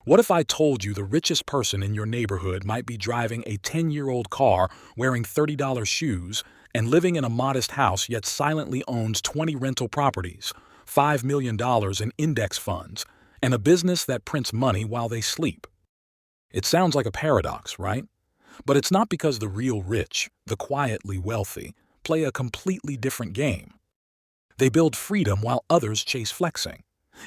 What if I told you the richest person in your neighborhood might be driving a 10-year-old car, wearing $30 shoes, and living in a modest house yet silently owns 20 rental properties, $5 million in index funds, and a business that prints money while they sleep? It sounds like a paradox, right? But it's not, because the real rich, the quietly wealthy, play a completely different game. They build freedom while others chase flexing.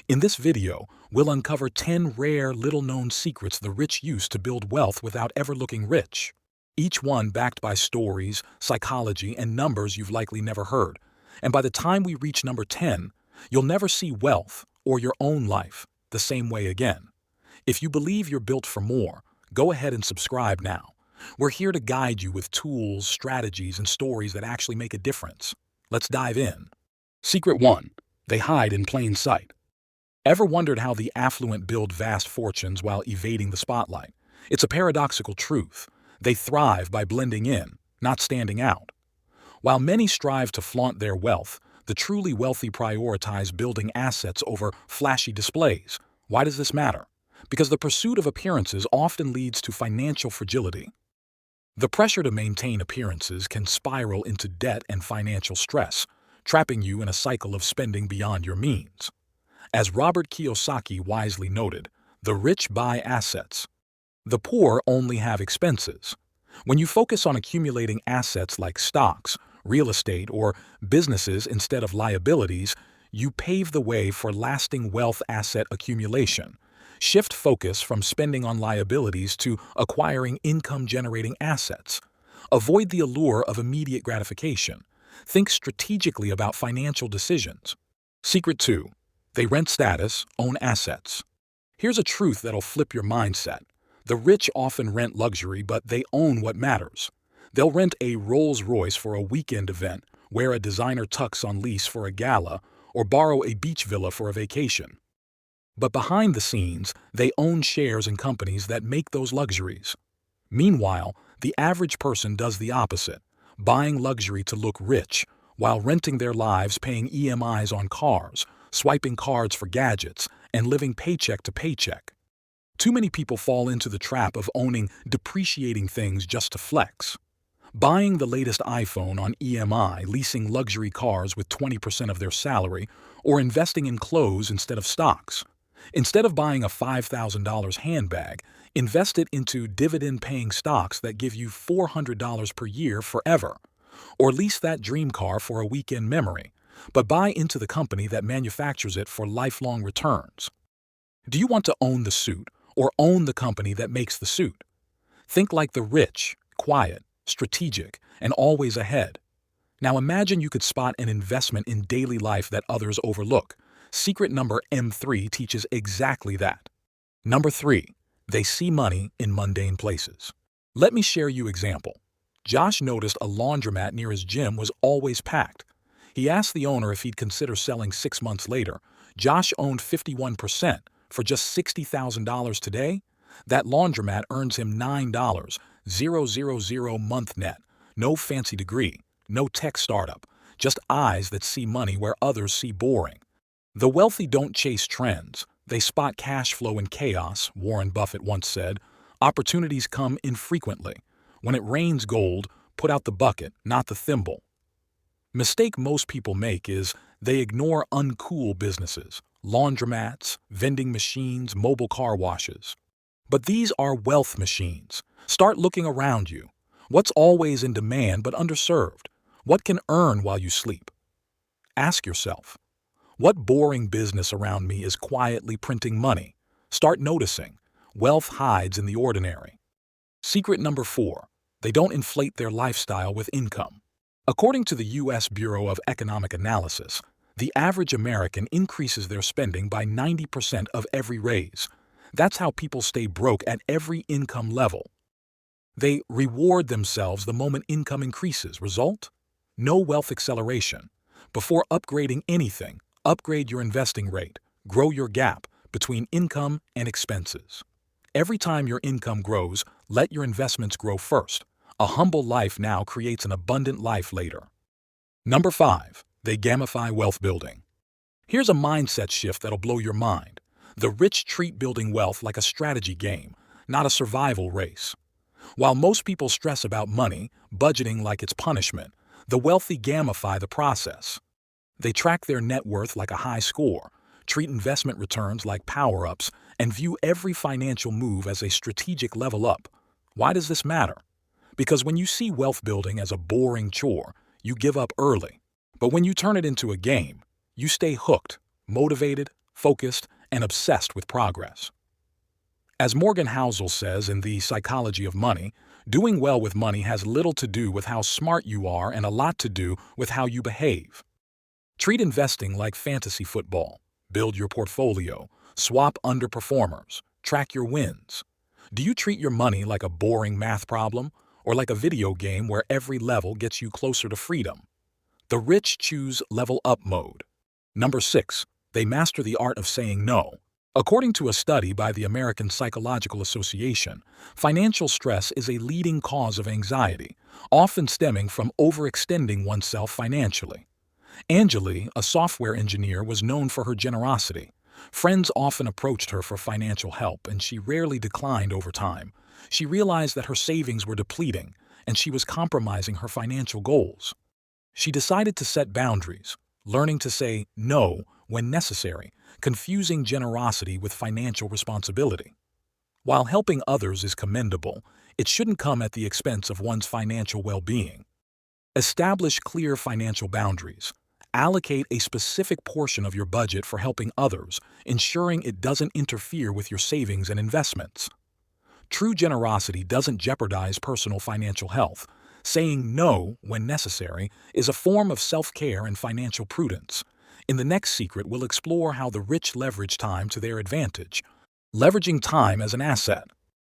In this video, we'll uncover 10 rare, little-known secrets the rich use to build wealth without ever looking rich. Each one backed by stories, psychology, and numbers you've likely never heard. And by the time we reach number 10, you'll never see wealth or your own life the same way again. If you believe you're built for more, go ahead and subscribe now. We're here to guide you with tools, strategies, and stories that actually make a difference. Let's dive in. Secret 1. They hide in plain sight. Ever wondered how the affluent build vast fortunes while evading the spotlight? It's a paradoxical truth. They thrive by blending in, not standing out. While many strive to flaunt their wealth, the truly wealthy prioritize building assets over flashy displays. Why does this matter? Because the pursuit of appearances often leads to financial fragility. The pressure to maintain appearances can spiral into debt and financial stress, trapping you in a cycle of spending beyond your means. As Robert Kiyosaki wisely noted, the rich buy assets. The poor only have expenses. When you focus on accumulating assets like stocks, real estate, or businesses instead of liabilities, you pave the way for lasting wealth asset accumulation. Shift focus from spending on liabilities to acquiring income-generating assets. Avoid the allure of immediate gratification. Think strategically about financial decisions. Secret 2. They rent status, own assets. Here's a truth that'll flip your mindset. The rich often rent luxury, but they own what matters. They'll rent a Rolls-Royce for a weekend event, wear a designer tux on lease for a gala, or borrow a beach villa for a vacation. But behind the scenes, they own shares in companies that make those luxuries. Meanwhile, the average person does the opposite, buying luxury to look rich, while renting their lives, paying EMIs on cars, swiping cards for gadgets, and living paycheck to paycheck. Too many people fall into the trap of owning depreciating things just to flex. Buying the latest iPhone on EMI, leasing luxury cars with 20% of their salary, or investing in clothes instead of stocks. Instead of buying a $5,000 handbag, invest it into dividend-paying stocks that give you $400 per year forever. Or lease that dream car for a weekend memory, but buy into the company that manufactures it for lifelong returns. Do you want to own the suit or own the company that makes the suit? Think like the rich, quiet, strategic, and always ahead. Now imagine you could spot an investment in daily life that others overlook. Secret number M3 teaches exactly that. Number 3. They see money in mundane places. Let me share you example. Josh noticed a laundromat near his gym was always packed. He asked the owner if he'd consider selling 6 months later. Josh owned 51%. For just $60,000 today, that laundromat earns him $9,000 month net. No fancy degree, no tech startup, just eyes that see money where others see boring. The wealthy don't chase trends. They spot cash flow in chaos, Warren Buffett once said. Opportunities come infrequently. When it rains gold, put out the bucket, not the thimble. Mistake most people make is they ignore uncool businesses, laundromats, vending machines, mobile car washes. But these are wealth machines. Start looking around you. What's always in demand but underserved? What can earn while you sleep? Ask yourself, what boring business around me is quietly printing money? Start noticing. Wealth hides in the ordinary. Secret number 4. They don't inflate their lifestyle with income. According to the U.S. Bureau of Economic Analysis, the average American increases their spending by 90% of every raise. That's how people stay broke at every income level. They reward themselves the moment income increases. Result? No wealth acceleration. Before upgrading anything, upgrade your investing rate. Grow your gap between income and expenses. Every time your income grows, let your investments grow first. A humble life now creates an abundant life later. Number 5. They gamify wealth building. Here's a mindset shift that'll blow your mind. The rich treat building wealth like a strategy game, not a survival race. While most people stress about money, budgeting like it's punishment, the wealthy gamify the process. They track their net worth like a high score, treat investment returns like power-ups, and view every financial move as a strategic level up. Why does this matter? Because when you see wealth building as a boring chore, you give up early. But when you turn it into a game, you stay hooked, motivated, focused, and obsessed with progress. As Morgan Housel says in The Psychology of Money, doing well with money has little to do with how smart you are and a lot to do with how you behave. Treat investing like fantasy football. Build your portfolio, swap underperformers, track your wins. Do you treat your money like a boring math problem or like a video game where every level gets you closer to freedom? The rich choose level up mode. Number 6. They master the art of saying no. According to a study by the American Psychological Association, financial stress is a leading cause of anxiety, often stemming from overextending oneself financially. Angeli, a software engineer, was known for her generosity. Friends often approached her for financial help, and she rarely declined over time. She realized that her savings were depleting, and she was compromising her financial goals. She decided to set boundaries, learning to say no when necessary, confusing generosity with financial responsibility. While helping others is commendable, it shouldn't come at the expense of one's financial well-being. Establish clear financial boundaries. Allocate a specific portion of your budget for helping others, ensuring it doesn't interfere with your savings and investments. True generosity doesn't jeopardize personal financial health. Saying no when necessary is a form of self-care and financial prudence. In the next secret, we'll explore how the rich leverage time to their advantage. Leveraging time as an asset.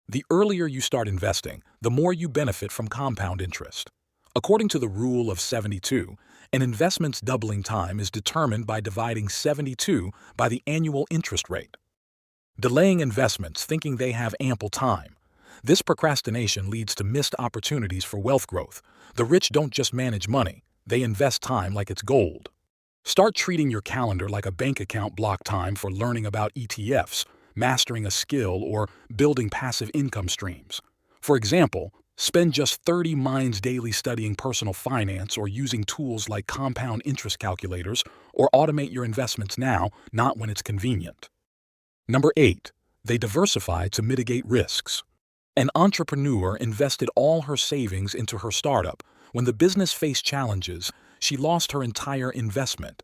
The earlier you start investing, the more you benefit from compound interest. According to the rule of 72, an investment's doubling time is determined by dividing 72 by the annual interest rate. Delaying investments thinking they have ample time. This procrastination leads to missed opportunities for wealth growth. The rich don't just manage money, they invest time like it's gold. Start treating your calendar like a bank account. Block time for learning about ETFs, mastering a skill, or building passive income streams. For example, spend just 30 minutes daily studying personal finance or using tools like compound interest calculators, or automate your investments now, not when it's convenient. Number 8. They diversify to mitigate risks. An entrepreneur invested all her savings into her startup. When the business faced challenges, she lost her entire investment.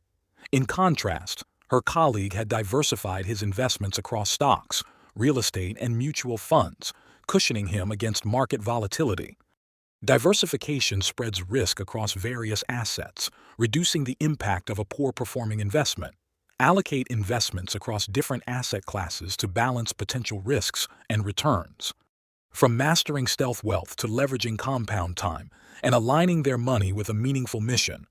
In contrast, her colleague had diversified his investments across stocks, real estate, and mutual funds, cushioning him against market volatility. Diversification spreads risk across various assets, reducing the impact of a poor-performing investment. Allocate investments across different asset classes to balance potential risks and returns. From mastering stealth wealth to leveraging compound time and aligning their money with a meaningful mission,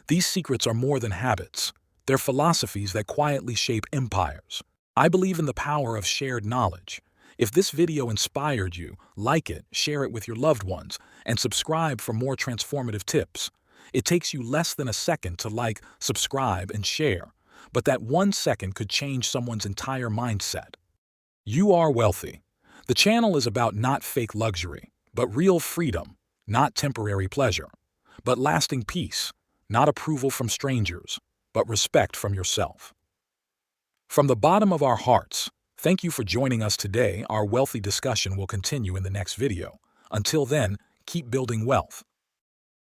these secrets are more than habits. They're philosophies that quietly shape empires. I believe in the power of shared knowledge. If this video inspired you, like it, share it with your loved ones, and subscribe for more transformative tips. It takes you less than a second to like, subscribe, and share, but that 1 second could change someone's entire mindset. You are wealthy. The channel is about not fake luxury, but real freedom, not temporary pleasure, but lasting peace, not approval from strangers, but respect from yourself. From the bottom of our hearts, thank you for joining us today. Our wealthy discussion will continue in the next video. Until then, keep building wealth.